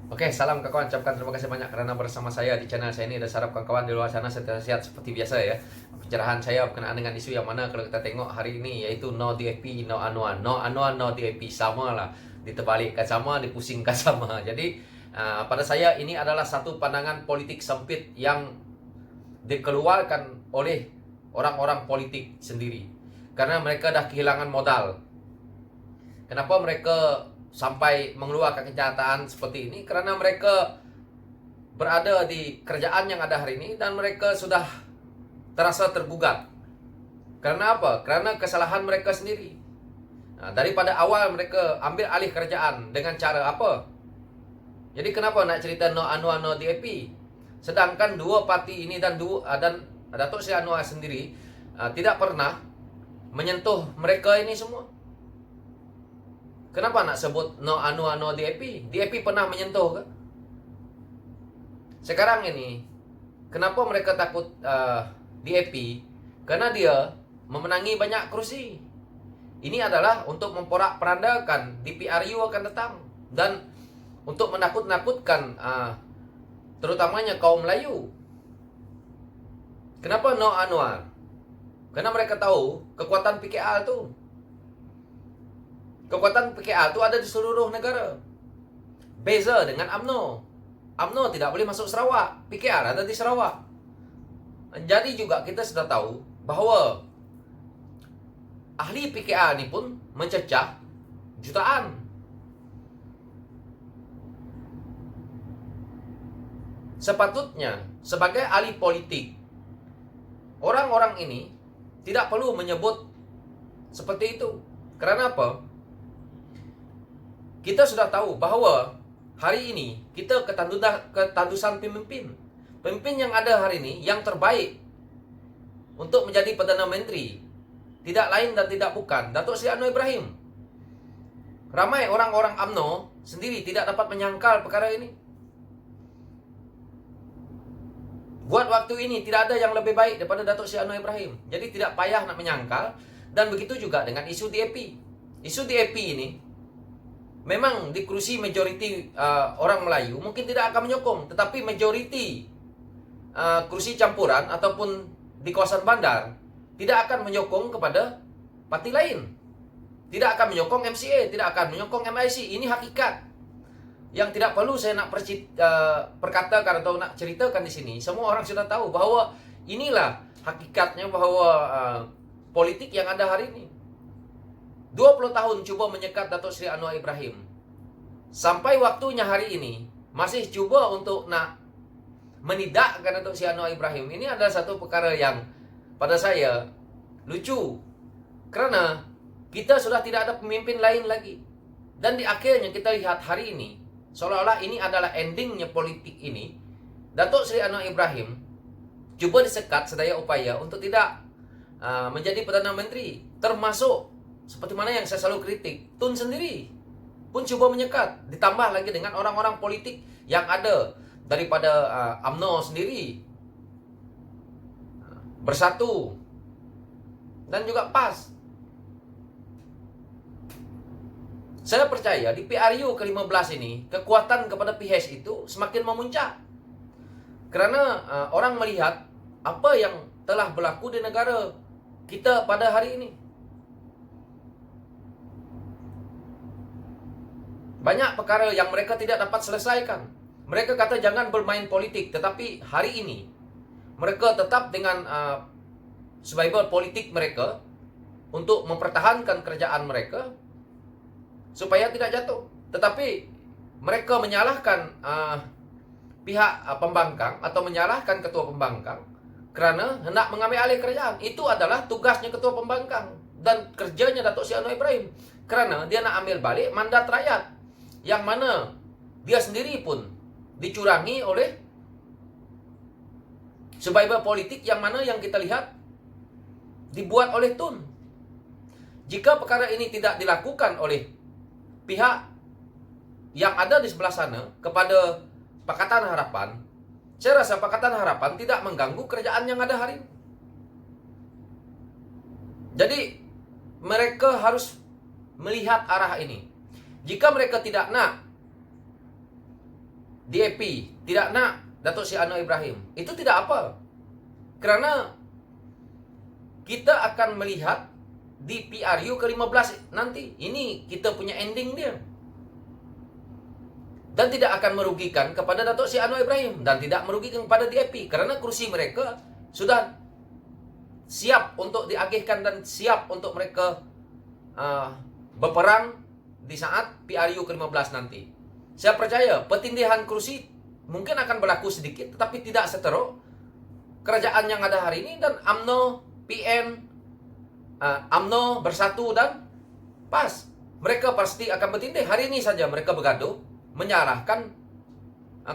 Oke, salam kawan. Ucapkan terima kasih banyak karena bersama saya di channel saya ini. Dan harap kawan-kawan di luar sana sehat seperti biasa ya. Pencerahan saya berkenaan dengan isu yang mana kalau kita tengok hari ini, yaitu no DAP, no anuan. No anuan, no DAP. Sama lah. Diterbalikkan sama, dipusingkan sama. Jadi pada saya ini adalah satu pandangan politik sempit yang dikeluarkan oleh orang-orang politik sendiri. Karena mereka dah kehilangan modal. Kenapa mereka sampai mengeluarkan kenyataan seperti ini? Karena mereka berada di kerjaan yang ada hari ini dan mereka sudah terasa tergugat. Karena apa? Karena kesalahan mereka sendiri. Daripada awal mereka ambil alih kerjaan dengan cara apa? Jadi kenapa nak cerita no Anwar no DAP? Sedangkan dua parti ini dan Datuk Seri Anwar sendiri tidak pernah menyentuh mereka ini semua. Kenapa nak sebut no Anwar no DAP? DAP pernah menyentuh ke? Sekarang ini kenapa mereka takut DAP? Karena dia memenangi banyak kursi. Ini adalah untuk memporak-perandakan DPRU akan datang dan untuk menakut-nakutkan terutamanya kaum Melayu. Kenapa no Anwar? Karena mereka tahu kekuatan PKR tu. Kekuatan PKR itu ada di seluruh negara. Beza dengan UMNO. UMNO tidak boleh masuk Sarawak. PKR ada di Sarawak. Jadi juga kita sudah tahu bahawa ahli PKR ini pun mencecah jutaan. Sepatutnya sebagai ahli politik, orang-orang ini tidak perlu menyebut seperti itu. Karena apa? Kita sudah tahu bahawa hari ini kita ketandusan pemimpin. Pemimpin yang ada hari ini yang terbaik untuk menjadi Perdana Menteri tidak lain dan tidak bukan Datuk Seri Anwar Ibrahim. Ramai orang-orang UMNO sendiri tidak dapat menyangkal perkara ini. Buat waktu ini tidak ada yang lebih baik daripada Datuk Seri Anwar Ibrahim. Jadi tidak payah nak menyangkal. Dan begitu juga dengan isu DAP. Isu DAP ini memang di kursi majoriti orang Melayu mungkin tidak akan menyokong, tetapi majoriti kursi campuran ataupun di kawasan bandar tidak akan menyokong kepada parti lain. Tidak akan menyokong MCA, tidak akan menyokong MIC. Ini hakikat yang tidak perlu saya nak perkatakan atau nak ceritakan di sini. Semua orang sudah tahu bahawa inilah hakikatnya bahawa politik yang ada hari ini. 20 tahun cuba menyekat Datuk Seri Anwar Ibrahim. Sampai waktunya hari ini masih cuba untuk nak menidakkan Datuk Seri Anwar Ibrahim. Ini adalah satu perkara yang pada saya lucu. Kerana kita sudah tidak ada pemimpin lain lagi. Dan di akhirnya kita lihat hari ini seolah-olah ini adalah endingnya politik ini. Datuk Seri Anwar Ibrahim cuba disekat sedaya upaya untuk tidak menjadi Perdana Menteri. Termasuk seperti mana yang saya selalu kritik, Tun sendiri pun cuba menyekat. Ditambah lagi dengan orang-orang politik yang ada daripada UMNO sendiri, Bersatu, dan juga PAS. Saya percaya di PRU ke-15 ini, kekuatan kepada PH itu semakin memuncak. Karena orang melihat apa yang telah berlaku di negara kita pada hari ini. Banyak perkara yang mereka tidak dapat selesaikan. Mereka kata jangan bermain politik. Tetapi hari ini mereka tetap dengan survival politik mereka untuk mempertahankan kerajaan mereka supaya tidak jatuh. Tetapi mereka menyalahkan pihak pembangkang atau menyalahkan ketua pembangkang kerana hendak mengambil alih kerajaan. Itu adalah tugasnya ketua pembangkang dan kerjanya Datuk Seri Anwar Ibrahim. Kerana dia nak ambil balik mandat rakyat, yang mana dia sendiri pun dicurangi oleh survivor politik yang mana yang kita lihat dibuat oleh Tun. Jika perkara ini tidak dilakukan oleh pihak yang ada di sebelah sana kepada Pakatan Harapan, saya rasa Pakatan Harapan tidak mengganggu kerajaan yang ada hari ini. Jadi mereka harus melihat arah ini. Jika mereka tidak nak DAP, tidak nak Datuk Seri Anwar Ibrahim. Itu tidak apa. Kerana kita akan melihat di PRU ke-15 nanti. Ini kita punya ending dia. Dan tidak akan merugikan kepada Datuk Seri Anwar Ibrahim. Dan tidak merugikan kepada DAP. Kerana kursi mereka sudah siap untuk diagihkan dan siap untuk mereka berperang di saat PRU ke-15 nanti. Saya percaya pertindihan kursi mungkin akan berlaku sedikit, tetapi tidak seteruk kerajaan yang ada hari ini. Dan UMNO, PN, UMNO bersatu dan PAS, mereka pasti akan bertindih. Hari ini saja mereka bergaduh menyalahkan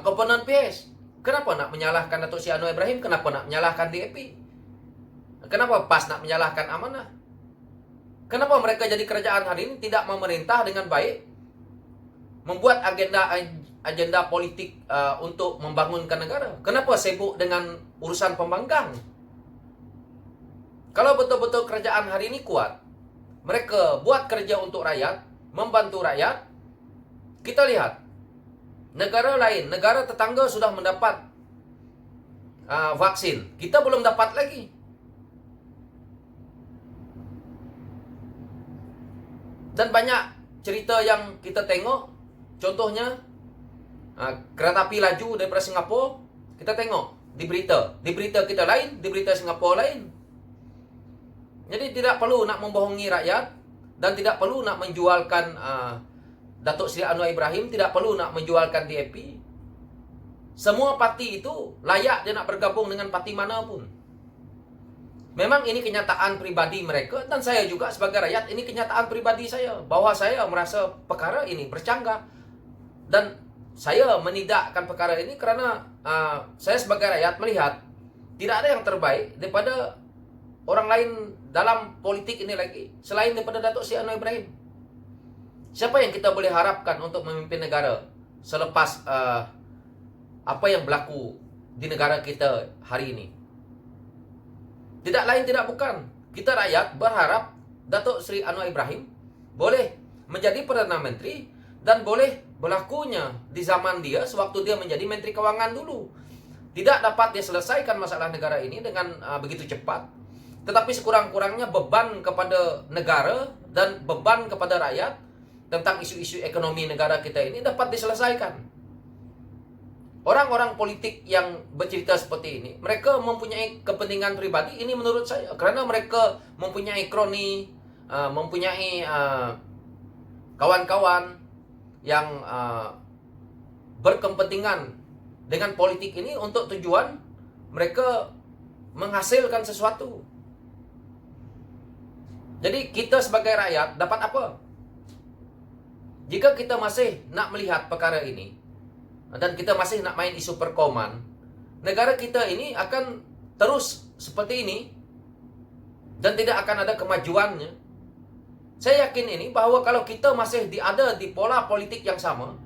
komponen PS. Kenapa nak menyalahkan Datuk Seri Anwar Ibrahim? Kenapa nak menyalahkan DAP? Kenapa PAS nak menyalahkan Amanah? Kenapa mereka jadi kerajaan hari ini tidak memerintah dengan baik, membuat agenda politik untuk membangunkan negara? Kenapa sibuk dengan urusan pembangkang? Kalau betul-betul kerajaan hari ini kuat, mereka buat kerja untuk rakyat, membantu rakyat. Kita lihat negara lain, negara tetangga sudah mendapat vaksin. Kita belum dapat lagi. Dan banyak cerita yang kita tengok. Contohnya kereta api laju daripada Singapura. Kita tengok di berita. Di berita kita lain, di berita Singapura lain. Jadi tidak perlu nak membohongi rakyat. Dan tidak perlu nak menjualkan Datuk Seri Anwar Ibrahim. Tidak perlu nak menjualkan DAP. Semua parti itu layak dia nak bergabung dengan parti mana pun. Memang ini kenyataan pribadi mereka. Dan saya juga sebagai rakyat, ini kenyataan pribadi saya. Bahawa saya merasa perkara ini bercanggah. Dan saya menidakkan perkara ini kerana saya sebagai rakyat melihat tidak ada yang terbaik daripada orang lain dalam politik ini lagi selain daripada Datuk Seri Anwar Ibrahim. Siapa yang kita boleh harapkan untuk memimpin negara selepas apa yang berlaku di negara kita hari ini? Tidak lain tidak bukan, kita rakyat berharap Datuk Seri Anwar Ibrahim boleh menjadi Perdana Menteri dan boleh berlakunya di zaman dia sewaktu dia menjadi Menteri Kewangan dulu. Tidak dapat dia selesaikan masalah negara ini dengan begitu cepat. Tetapi sekurang-kurangnya beban kepada negara dan beban kepada rakyat tentang isu-isu ekonomi negara kita ini dapat diselesaikan. Orang-orang politik yang bercerita seperti ini, mereka mempunyai kepentingan pribadi, ini menurut saya. Kerana mereka mempunyai kroni, mempunyai kawan-kawan yang berkepentingan dengan politik ini untuk tujuan mereka menghasilkan sesuatu. Jadi kita sebagai rakyat dapat apa? Jika kita masih nak melihat perkara ini dan kita masih nak main isu perkoman, negara kita ini akan terus seperti ini dan tidak akan ada kemajuannya. Saya yakin ini bahawa kalau kita masih ada di pola politik yang sama,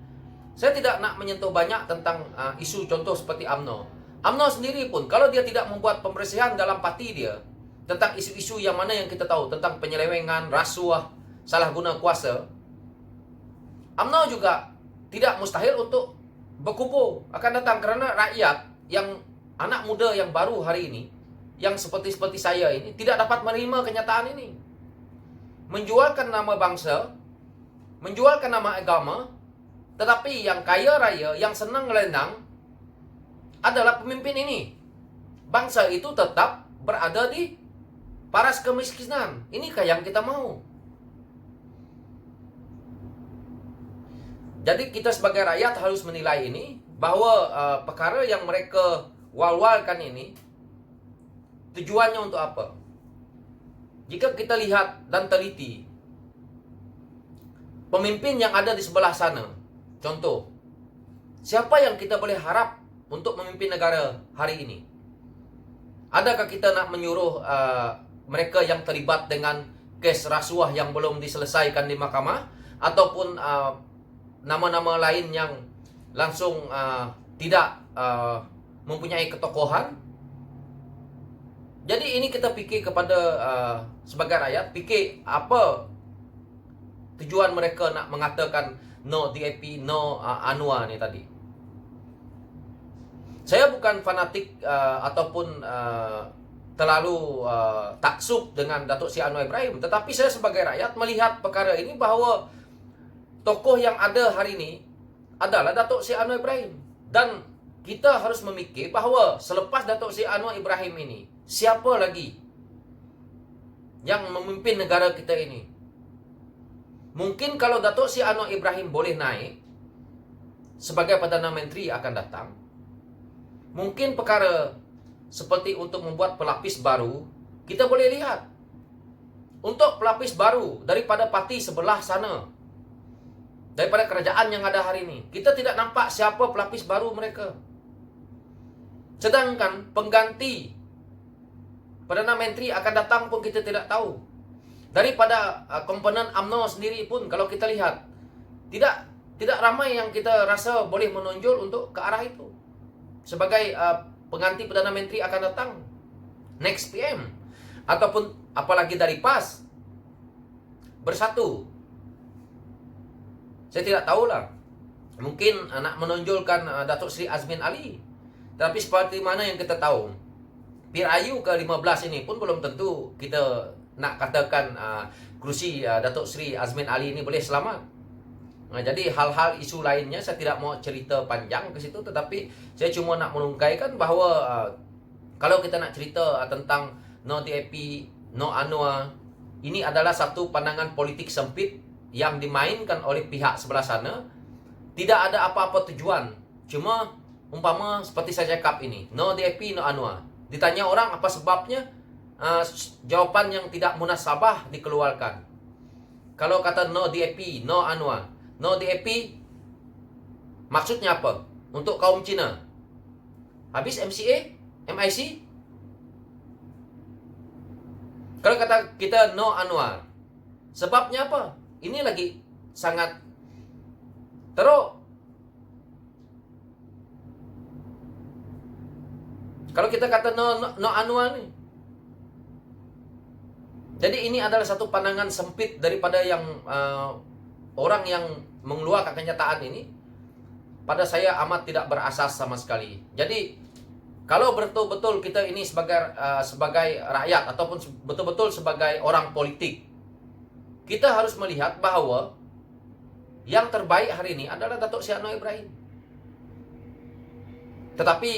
saya tidak nak menyentuh banyak tentang isu contoh seperti UMNO. UMNO sendiri pun kalau dia tidak membuat pembersihan dalam parti dia tentang isu-isu yang mana yang kita tahu tentang penyelewengan, rasuah, salah guna kuasa, UMNO juga tidak mustahil untuk berkumpul akan datang. Kerana rakyat yang anak muda yang baru hari ini, yang seperti saya ini, tidak dapat menerima kenyataan ini. Menjualkan nama bangsa, menjualkan nama agama, tetapi yang kaya raya, yang senang ngelendang adalah pemimpin ini. Bangsa itu tetap berada di paras kemiskinan. Inikah yang kita mau? Jadi kita sebagai rakyat harus menilai ini, bahawa perkara yang mereka wal-walkan ini tujuannya untuk apa? Jika kita lihat dan teliti pemimpin yang ada di sebelah sana, contoh, siapa yang kita boleh harap untuk memimpin negara hari ini? Adakah kita nak menyuruh mereka yang terlibat dengan kes rasuah yang belum diselesaikan di mahkamah, ataupun nama-nama lain yang langsung tidak mempunyai ketokohan? Jadi ini kita fikir kepada sebagai rakyat, fikir apa tujuan mereka nak mengatakan no DAP, no Anwar ni tadi. Saya bukan fanatik ataupun terlalu taksub dengan Datuk Seri Anwar Ibrahim, tetapi saya sebagai rakyat melihat perkara ini bahawa tokoh yang ada hari ini adalah Datuk Seri Anwar Ibrahim, dan kita harus memikir bahawa selepas Datuk Seri Anwar Ibrahim ini, siapa lagi yang memimpin negara kita ini? Mungkin kalau Datuk Seri Anwar Ibrahim boleh naik sebagai Perdana Menteri akan datang, mungkin perkara seperti untuk membuat pelapis baru, kita boleh lihat. Untuk pelapis baru daripada parti sebelah sana, daripada kerajaan yang ada hari ini, kita tidak nampak siapa pelapis baru mereka. Sedangkan pengganti Perdana Menteri akan datang pun kita tidak tahu. Daripada komponen UMNO sendiri pun kalau kita lihat, tidak ramai yang kita rasa boleh menonjol untuk ke arah itu. Sebagai pengganti Perdana Menteri akan datang next PM, ataupun apalagi dari PAS Bersatu. Saya tidak tahulah. Mungkin nak menonjolkan Datuk Seri Azmin Ali. Tapi seperti mana yang kita tahu, PRU ke-15 ini pun belum tentu kita nak katakan kerusi Datuk Seri Azmin Ali ini boleh selamat. Jadi hal-hal isu lainnya saya tidak mau cerita panjang ke situ, tetapi saya cuma nak menungkaikan bahawa kalau kita nak cerita tentang no DAP, no Anwar, ini adalah satu pandangan politik sempit yang dimainkan oleh pihak sebelah sana. Tidak ada apa-apa tujuan, cuma umpama seperti saya cakap ini, no DAP, no Anwar. Ditanya orang apa sebabnya, jawapan yang tidak munasabah dikeluarkan. Kalau kata no DAP, no Anwar, no DAP maksudnya apa? Untuk kaum Cina. Habis MCA, MIC. Kalau kata kita no Anwar, sebabnya apa? Ini lagi sangat teruk. Kalau kita kata no Anwar nih. Jadi ini adalah satu pandangan sempit daripada yang orang yang mengeluarkan kenyataan ini. Pada saya amat tidak berasas sama sekali. Jadi kalau betul-betul kita ini sebagai rakyat ataupun betul-betul sebagai orang politik, kita harus melihat bahawa yang terbaik hari ini adalah Datuk Seri Anwar Ibrahim. Tetapi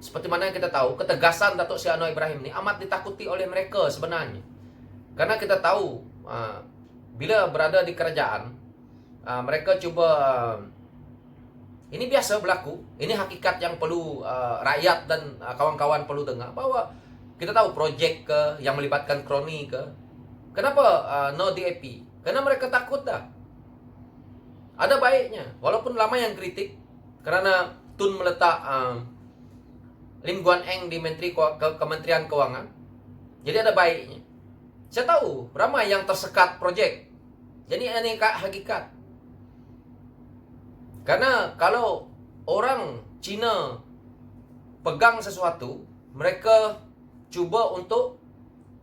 seperti mana yang kita tahu, ketegasan Datuk Seri Anwar Ibrahim ini amat ditakuti oleh mereka sebenarnya. Karena kita tahu bila berada di kerajaan, mereka cuba, ini biasa berlaku, ini hakikat yang perlu rakyat dan kawan-kawan perlu dengar, bahawa kita tahu projek ke yang melibatkan kroni ke, kenapa no DAP? Karena mereka takut dah. Ada baiknya, walaupun lama yang kritik, kerana Tun meletak Lim Guan Eng di Kementerian Keuangan. Jadi ada baiknya. Saya tahu ramai yang tersekat projek. Jadi ini hakikat. Karena kalau orang Cina pegang sesuatu, mereka cuba untuk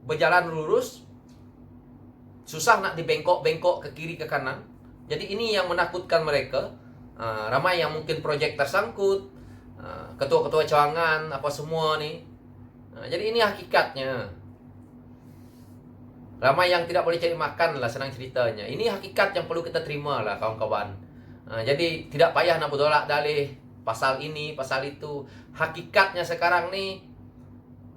berjalan lurus, susah nak dibengkok-bengkok ke kiri ke kanan. Jadi ini yang menakutkan mereka. Ramai yang mungkin projek tersangkut, ketua-ketua cawangan, apa semua ni. Jadi ini hakikatnya. Ramai yang tidak boleh cari makan lah, senang ceritanya. Ini hakikat yang perlu kita terima lah kawan-kawan. Jadi tidak payah nak bertolak dalih pasal ini, pasal itu. Hakikatnya sekarang ni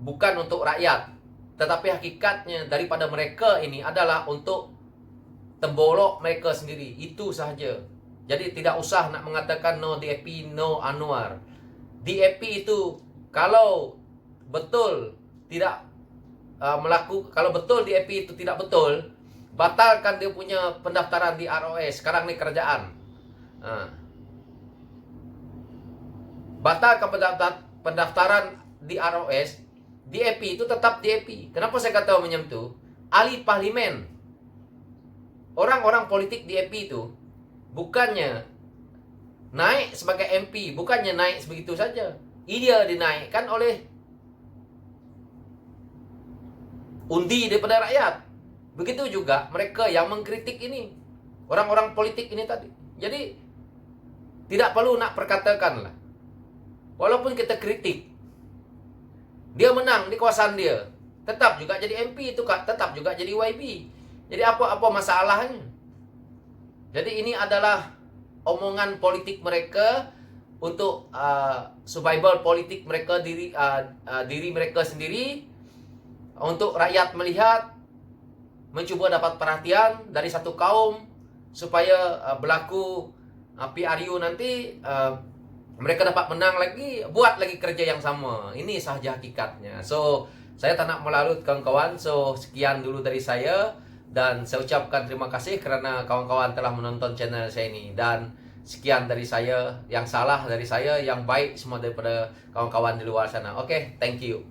bukan untuk rakyat, tetapi hakikatnya daripada mereka ini adalah untuk tembolok mereka sendiri. Itu sahaja. Jadi tidak usah nak mengatakan no DAP, no Anwar. DAP itu kalau betul tidak kalau betul DAP itu tidak betul, batalkan dia punya pendaftaran di ROS. Sekarang ni kerajaan. Batalkan pendaftaran di ROS. DAP itu tetap DAP. Kenapa saya kata macam tu? Ahli parlimen, orang-orang politik DAP itu bukannya naik sebagai MP, bukannya naik sebegitu saja. Ia dinaikkan oleh undi daripada rakyat. Begitu juga mereka yang mengkritik ini, orang-orang politik ini tadi. Jadi tidak perlu nak perkatakan lah. Walaupun kita kritik, dia menang di kawasan dia, tetap juga jadi MP itu, Kak, tetap juga jadi YB. Jadi apa masalahnya? Jadi ini adalah omongan politik mereka untuk survival politik mereka, diri mereka sendiri, untuk rakyat melihat, mencuba dapat perhatian dari satu kaum supaya berlaku PRU nanti mereka dapat menang lagi, buat lagi kerja yang sama. Ini sahaja hakikatnya. So, saya tak nak melarut kawan-kawan. So, sekian dulu dari saya. Dan saya ucapkan terima kasih kerana kawan-kawan telah menonton channel saya ini. Dan sekian dari saya. Yang salah dari saya, yang baik semua daripada kawan-kawan di luar sana. Oke, thank you.